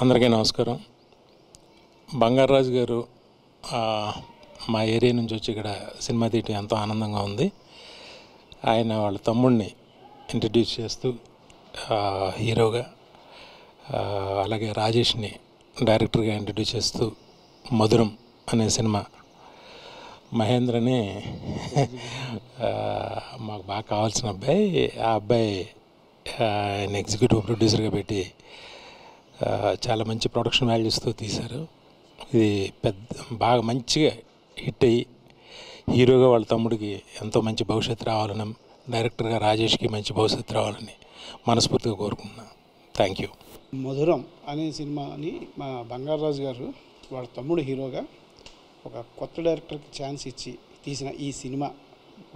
అందరికీ నమస్కారం. బంగారాజు గారు మా ఏరియా నుంచి వచ్చి ఇక్కడ సినిమా తీయటం ఎంతో ఆనందంగా ఉంది. ఆయన వాళ్ళ తమ్ముడిని ఇంట్రడ్యూస్ చేస్తూ హీరోగా, అలాగే రాజేష్ని డైరెక్టర్గా ఇంట్రడ్యూస్ చేస్తూ మధురం అనే సినిమా మహేంద్రని మాకు బాగా కావాల్సిన అబ్బాయి. ఆ అబ్బాయి ఆయన ఎగ్జిక్యూటివ్ ప్రొడ్యూసర్గా పెట్టి చాలా మంచి ప్రొడక్షన్ వాల్యూస్తో తీశారు. ఇది బాగా మంచిగా హిట్ అయ్యి హీరోగా వాళ్ళ తమ్ముడికి ఎంతో మంచి భవిష్యత్తు రావాలని, డైరెక్టర్గా రాజేష్కి మంచి భవిష్యత్తు రావాలని మనస్ఫూర్తిగా కోరుకుంటున్నాను. Thank you. మధురం అనే సినిమాని మా బంగారాజు గారు వాళ్ళ తమ్ముడు హీరోగా ఒక కొత్త డైరెక్టర్కి ఛాన్స్ ఇచ్చి తీసిన ఈ సినిమా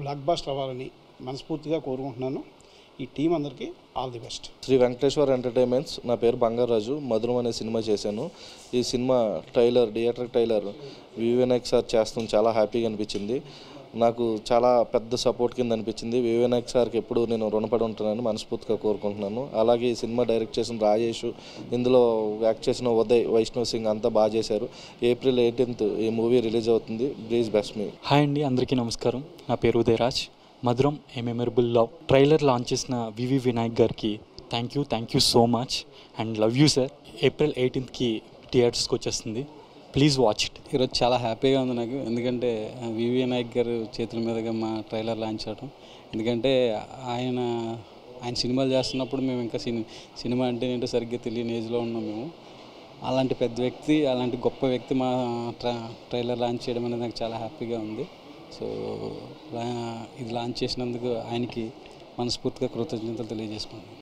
బ్లాక్ బస్టర్ అవ్వాలని మనస్ఫూర్తిగా కోరుకుంటున్నాను. ఈ టీం అందరికీ all the best. Shri Venkateswara entertainments. నా పేరు బంగారాజు. మధురం అనే సినిమా చేశాను. ఈ సినిమా థియేటర్ ట్రైలర్ వివినాయక్ సార్ చేస్తాం చాలా హ్యాపీగా అనిపించింది. నాకు చాలా పెద్ద సపోర్ట్ కింద అనిపించింది. వివినాయక్ సార్కి ఎప్పుడు నేను రుణపడి ఉంటున్నాను, మనస్ఫూర్తిగా కోరుకుంటున్నాను. అలాగే ఈ సినిమా డైరెక్ట్ చేసిన రాజేష్, ఇందులో యాక్ట్ చేసిన ఉదయ్, వైష్ణవ్ సింగ్ అంతా బాగా చేశారు. April 18th ఈ మూవీ రిలీజ్ అవుతుంది. Please best me. హాయ్ అండి, అందరికీ నమస్కారం. నా పేరు ఉదయ్ రాజ్. మధురం ఏ మెమరబుల్ లవ్ ట్రైలర్ లాంచ్ చేసిన వివి వినాయక్ గారికి thank you so much and love you sir. April 18th థియేటర్స్కి వచ్చేస్తుంది. Please watch it. ఈరోజు చాలా హ్యాపీగా ఉంది నాకు, ఎందుకంటే వివి వినాయక్ గారు చేతుల మీదుగా మా ట్రైలర్ లాంచ్ చేయడం. ఎందుకంటే ఆయన సినిమాలు చేస్తున్నప్పుడు మేము ఇంకా సినిమా అంటే ఏంటో సరిగ్గా తెలియని ఏజ్లో ఉన్నాం మేము. అలాంటి పెద్ద వ్యక్తి, అలాంటి గొప్ప వ్యక్తి మా ట్రైలర్ లాంచ్ చేయడం అనేది నాకు చాలా హ్యాపీగా ఉంది. సో ఇది లాంచ్ చేసినందుకు ఆయనకి మనస్ఫూర్తిగా కృతజ్ఞతలు తెలియజేసుకుంటున్నాను.